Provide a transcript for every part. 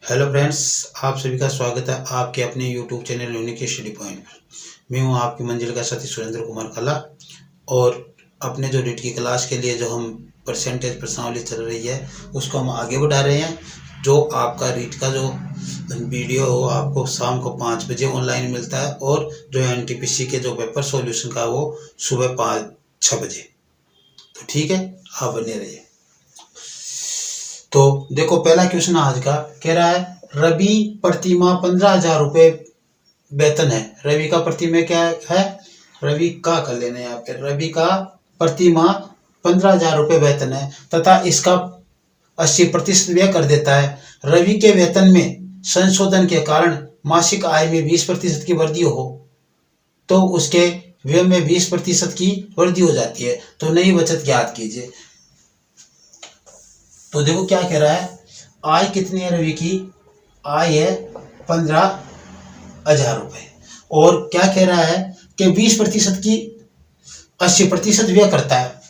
Hello friends, आप सभी का स्वागत है आपके अपने YouTube channel unique study point पर। मैं हूं आपकी मंजिल का साथी सुरेंद्र कुमार कला। और अपने जो रीट की क्लास के लिए जो हम परसेंटेज प्रश्नावली चल रही है उसको हम आगे बढ़ा रहे हैं। जो आपका रीट का जो वीडियो हो आपको शाम को 5 बजे ऑनलाइन मिलता है, और जो एनटीपीसी के जो पेपर सॉल्यूशन का वो सुबह 5-6 बजे। तो ठीक है, आप बने रहिए। तो देखो, पहला क्वेश्चन आज का कह रहा है रवि प्रतिमाह 15,000 रुपये वेतन है। रवि का प्रतिमाह क्या है? रवि का कर लेना यहाँ पे। रवि का प्रतिमाह 15,000 रुपये वेतन है तथा इसका 80% व्यय कर देता है। रवि के वेतन में संशोधन के कारण मासिक आय में 20% की वृद्धि हो तो उसके व्यय में 20% की वृद्धि हो जाती है। तो नई बचत ज्ञात कीजिए। तो देखो क्या कह रहा है, आय कितनी है रवि की? आय है 15,000 रुपये। और क्या कह रहा है कि 20% की 80% व्यय करता है।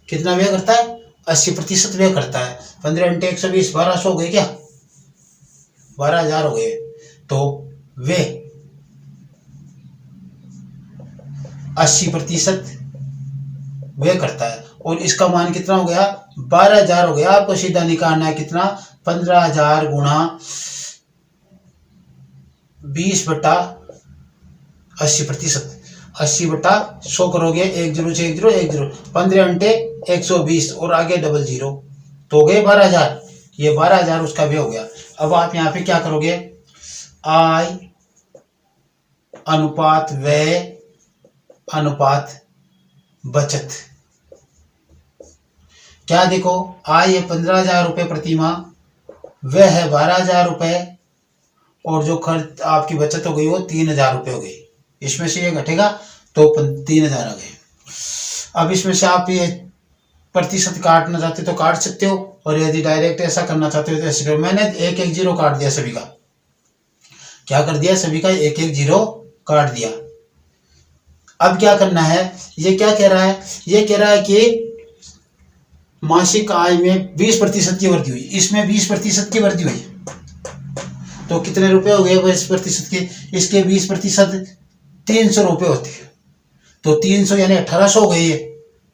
कितना व्यय करता है? 80% व्यय करता है। 15 × 120 1200 हो गए क्या? 12,000 हो गए। तो वे 80% व्यय करता है और इसका मान कितना हो गया? 12,000 हो गया। आपको सीधा निकालना है कितना? 15,000 गुणा 20/80%। 80/100 करोगे, 1 0 से 1 0 1 0, 15 × 120 और आगे डबल 0 तो हो गए 12,000। ये 12,000 उसका व्यय हो गया। अब आप यहाँ पे क्या करोगे? आय अनुपात व्यय अनुपात बचत। क्या देखो, आय है 15,000 रुपये प्रति माह, वह है 12,000 रुपये, और जो खर्च आपकी बचत हो गई वो 3,000 रुपये हो गई। इसमें से ये घटेगा तो 3,000 आ गए। अब इसमें से आप ये प्रतिशत काटना चाहते तो काट सकते हो, और यदि डायरेक्ट ऐसा करना चाहते हो तो ऐसे करो। मैंने 1-1 0 काट दिया सभी का। क्या कर दिया? सभी का 1-1 0 काट दिया। अब क्या करना है? ये क्या कह रहा है? ये कह रहा है कि मासिक आय में 20% की वृद्धि हुई। इसमें 20% की वृद्धि हुई तो कितने रुपए हो गए 20% के? इसके 20% 300 रुपये होते हैं। तो 300 यानी 1,800 हो गई है।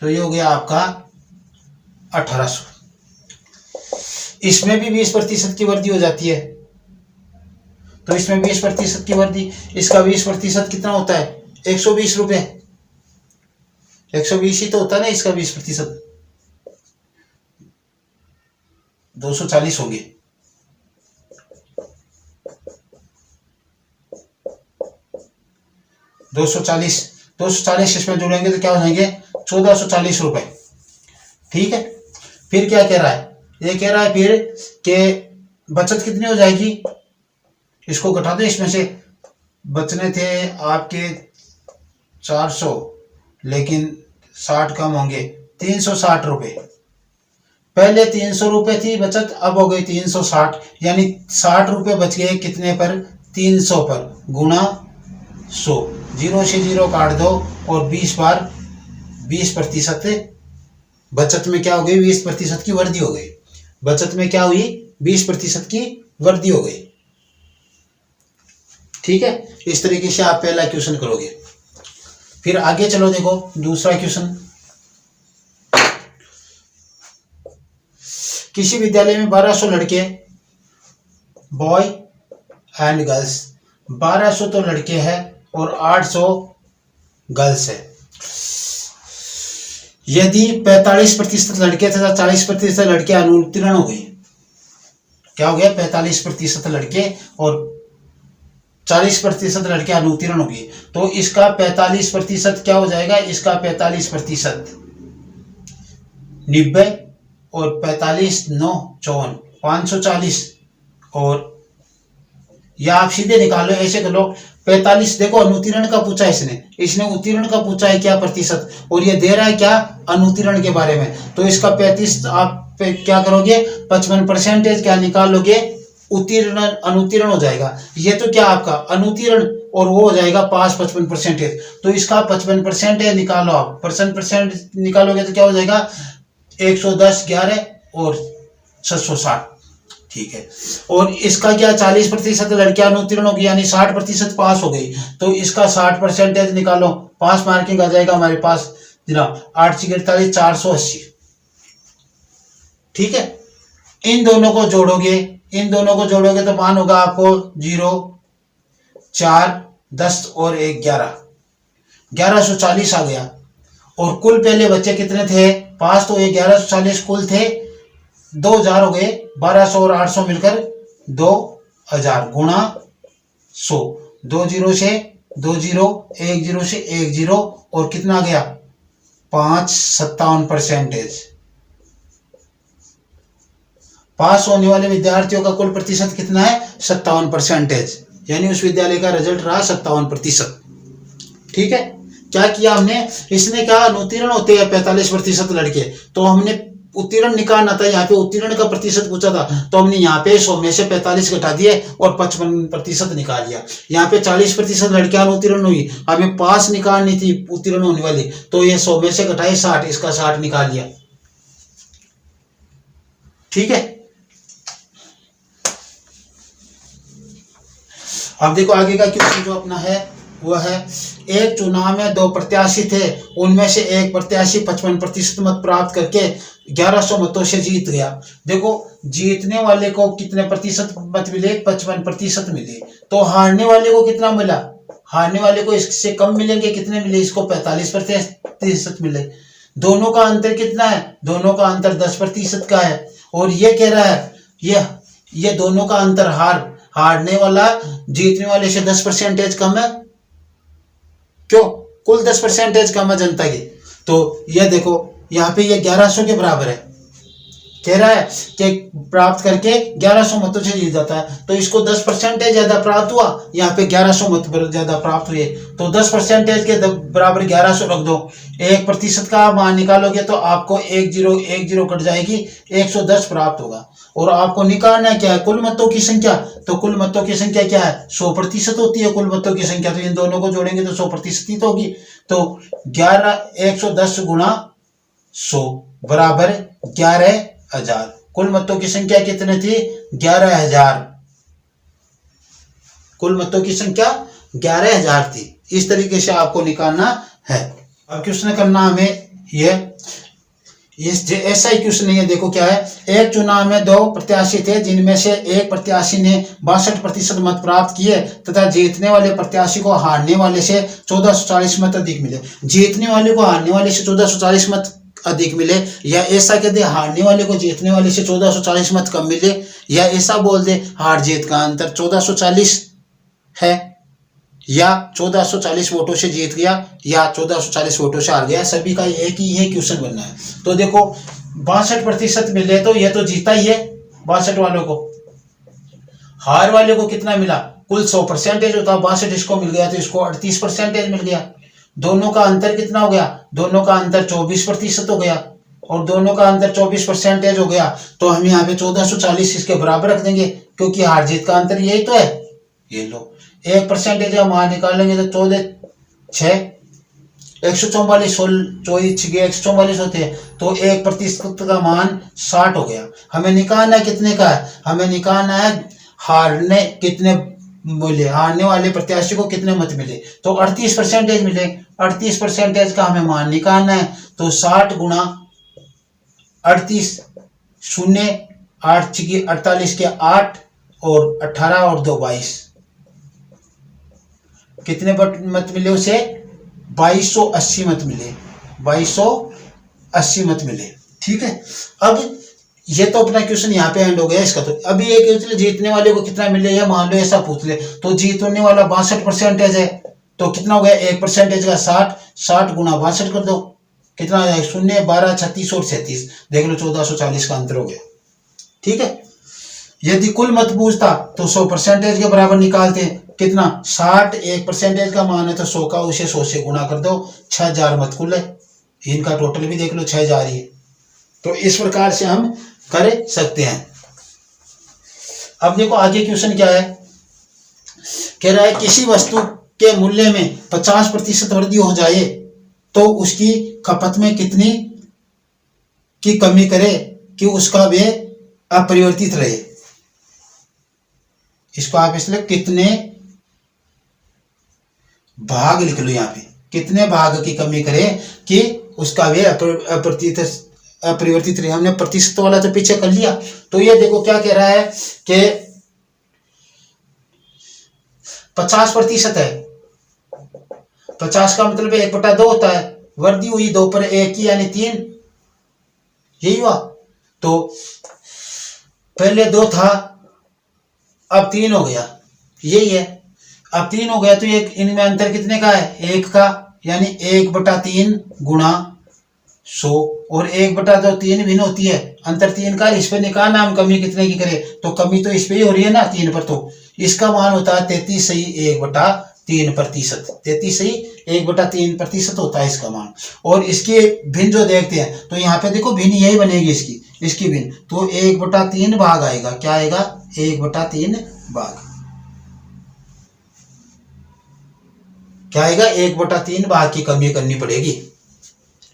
तो ये हो गया आपका 1,800। इसमें भी 20% की वृद्धि हो जाती है। तो इसमें 20% की वृद्धि, इसका 20% कितना होता है? 120 रुपये। 120 ही तो होता है ना इसका 20%। 240 होंगे। 240 इसमें जोड़ेंगे तो क्या हो जाएंगे? 1,440 रुपए। ठीक है। फिर क्या कह रहा है? ये कह रहा है फिर कि बचत कितनी हो जाएगी? इसको घटा दो। इसमें से बचने थे आपके 400, लेकिन 60 कम होंगे, 360 रुपए। पहले 300 रुपए थी बचत, अब हो गई 360, यानी 60 रुपए बच गए कितने पर? 300 पर, गुणा 100। 0 से 0 काट दो और 20 बार 20%। बचत में क्या हो गई? 20% की वृद्धि हो गई। बचत में क्या हुई? 20% की वृद्धि हो गई। ठीक है। इस तरीके से आप पहला क्वेश्चन करोगे। फिर आगे चलो, देखो दूसरा क्वेश्चन। किसी विद्यालय में 1200 लड़के, बॉय एंड गर्ल्स, 1200 तो लड़के हैं और 800 गर्ल्स है। यदि 45% लड़के तथा 40% लड़के अनुत्तीर्ण हो गए। क्या हो गया? 45% लड़के और 40% लड़के अनुत्तीर्ण हो गए। तो इसका 45% क्या हो जाएगा? इसका 45% 90, और 45 9 54 540। और या आप सीधे निकालो, ऐसे कर लो। 45 देखो अनुत्तीर्ण का पूछा इसने उत्तीर्ण का पूछा है क्या प्रतिशत, और ये दे रहा है क्या? अनुत्तीर्ण के बारे में। तो इसका 35 आप क्या करोगे? 55% क्या निकालोगे? उत्तीर्ण अनुत्तीर्ण हो जाएगा। ये तो क्या आपका अनुत्तीर्ण, और वो हो जाएगा पास 55%। तो इसका 55% निकालो आप। परसेंट निकालोगे तो क्या हो जाएगा? 110 11 और 760। ठीक है। और इसका क्या 40% लड़कियां अनुत्तीर्ण होगी, यानी 60% पास हो गई, तो इसका 60% निकालो, पास मार्किंग आ जाएगा हमारे पास जनाब 8×48 480। ठीक है। इन दोनों को जोड़ोगे तो मान होगा आपको 0, 4, 10 और 1 11, 1140 आ गया। और कुल पहले बच्चे कितने थे पास, तो ये 1140 कुल थे, 2000 हो गए, 1200 और 800 मिलकर 2000 गुणा 100, 2 0 से 2 0, 1 0 से 1 0, और कितना गया 5.57%। पास होने वाले विद्यार्थियों का कुल प्रतिशत कितना है 57%, यानी उस विद्यालय का रिजल्ट रहा 57%। ठीक है। क्या किया हमने, इसने क्या अनुत्तीर्ण होते हैं 45% लड़के, तो हमने उत्तीर्ण निकालना था, यहाँ पे उत्तीर्ण का प्रतिशत पूछा था, तो हमने यहाँ पे 100 में से 45 घटा दिए और 55% निकाल लिया। यहाँ पे 40% लड़कियां अनुत्तीर्ण हुई, हमें पास निकालनी थी उत्तीर्ण होने वाली, तो ये 100 में से घटाए 60, इसका 60 निकाल लिया। ठीक है। अब देखो आगे का क्वेश्चन जो अपना है वो है, एक चुनाव में 2 प्रत्याशी थे, उनमें से एक प्रत्याशी 55% मत प्राप्त करके 1100 मतों से जीत गया। देखो जीतने वाले को कितने प्रतिशत मत मिले, 55% मिले, तो हारने वाले को कितना मिला, हारने वाले को इससे कम मिलेंगे, कितने मिले, इसको 45% मिले। दोनों का अंतर कितना है, दोनों का अंतर 10% का है, और ये कह रहा है ये दोनों का अंतर हारने वाला जीतने वाले से 10% कम है, क्यों, कुल 10% कम है जनता की। तो ये देखो यहाँ पे ये 1100 के बराबर है, कह रहा है कि प्राप्त करके 1100 मतों से जीत जाता है, तो इसको 10% ज्यादा प्राप्त हुआ, यहाँ पे 1100 मत ज्यादा प्राप्त हुए, तो 10% के बराबर 1100 रख दो, 1% का मान निकालोगे तो आपको 1 0 कट जाएगी, 110 प्राप्त होगा। और आपको निकालना है क्या है, कुल मतों की संख्या, तो कुल मतों की संख्या क्या है 100% होती है कुल मतों की संख्या, तो इन दोनों को जोड़ेंगे तो 100% ही तो होगी, तो 110 गुणा 100 बराबर 11,000। कुल मतों की संख्या कितनी थी 11,000, कुल मतों की संख्या 11,000 थी। इस तरीके से आपको निकालना है। अब क्वेश्चन करना हमें ऐसा ही क्वेश्चन नहीं है। देखो क्या है, एक चुनाव में 2 प्रत्याशी थे, जिनमें से एक प्रत्याशी ने 62% मत प्राप्त किए तथा जीतने वाले प्रत्याशी को हारने वाले से 1440 मत अधिक मिले। जीतने वाले को हारने वाले से 1440 मत अधिक मिले, या ऐसा कह दे हारने वाले को जीतने वाले से 1440 मत कम मिले, या ऐसा बोल दे हार जीत का अंतर 1440 है, या 1440 वोटों से जीत गया या 1440 वोटों से हार गया, सभी का एक ही ये क्वेश्चन बनना है। तो देखो 62% मिले तो ये तो जीता ही है 62 वालों को, हार वाले को कितना मिला, कुल 100% होता, 62 इसको मिल गया तो इसको 38% मिल गया। दोनों का अंतर कितना हो गया, दोनों का अंतर 24% हो गया, और दोनों का अंतर 24% हो गया, तो हम यहाँ पे 1440 इसके बराबर रख देंगे, क्योंकि हार जीत का अंतर यही तो है। ये लो 1% का मान निकालेंगे तो 14 6 144 144 होते हैं, तो 1% का मान 60 हो गया। हमें निकालना कितने का है, हमें निकालना है हारने कितने बोले, हारने वाले प्रत्याशी को कितने मत मिले, तो 38% मिले। 38% का हमें मान निकालना है, तो 60 गुणा 38, 0 8 48 के 8 और 18 और 2 22, कितने मत मिले उसे 2280 मत मिले, 2280 मत मिले। ठीक है। अब ये तो अपना क्वेश्चन यहाँ पे एंड हो गया इसका। तो अभी ये क्वेश्चन जीतने वाले को कितना मिले, या मान लो ऐसा पूछ ले, तो जीतने वाला 62% है, तो कितना हो गया 1% का 60 गुणा 62 कर दो, कितना 0 12 36 और 37, देख लो 1440 का अंतर हो गया। ठीक है। यदि कुल मत पूछता तो 100% के बराबर निकालते, कितना 60, 1% का मान है तो 100 का उसे 100 से गुणा कर दो, 6000 मत कुल है, इनका टोटल भी देख लो 6000 ही है। तो इस प्रकार से हम कर सकते हैं। अब देखो आगे क्वेश्चन क्या है, कह रहा है किसी वस्तु के मूल्य में 50% वृद्धि हो जाए तो उसकी खपत में कितनी की कमी करे कि उसका व्यय अपरिवर्तित रहे। इसको आप इसलिए कितने भाग लिख लो, यहाँ पे कितने भाग की कमी करें कि उसका वे अपरिवर्तित रहे। हमने प्रतिशत वाला तो पीछे कर लिया। तो ये देखो क्या कह रहा है कि 50% है। 50 का मतलब 1/2 होता है, वर्दी हुई 2 पर 1 की यानी 3, यही हुआ। तो पहले 2 था, अब 3 हो गया, यही है। अब 3 हो गया तो ये इनमें अंतर कितने का है? 1 का, यानी 1/3 गुणा 100, और 1/2 3 भिन्न होती है, अंतर 3 का। इस पे निकालना हम कमी कितने की करें, तो कमी तो इस पे ही हो रही है ना 3 पर, तो इसका मान होता है 33 सही 1/3%। 33 सही 1/3% होता है इसका मान। और इसके भिन्न जो देखते हैं तो यहाँ पे देखो भिन्न यही बनेगी इसकी भिन्न, तो 1/3 भाग आएगा। क्या आएगा? 1/3 भाग। क्या आएगा? 1/3 भाग की कमी करनी पड़ेगी।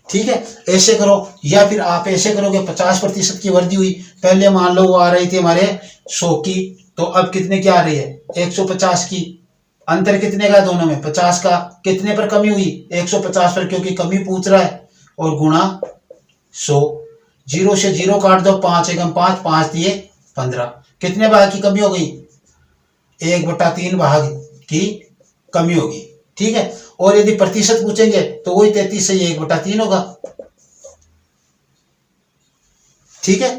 ठीक है, ऐसे करो, या फिर आप ऐसे करोगे 50% की वर्दी हुई, पहले मान लो वो आ रही थी हमारे 100 की, तो अब कितने की आ रही है? 150 की। अंतर कितने का दोनों में? 50 का। कितने पर कमी हुई? 150 पर, क्योंकि कमी पूछ रहा है, और गुणा 100। 0 से 0 काट दो, 5 एकम 5, 5 दिए 15। कितने भाग की कमी हो गई? 1/3 भाग की कमी होगी। ठीक है, और यदि प्रतिशत पूछेंगे तो वही 33 से 1/3 होगा। ठीक है।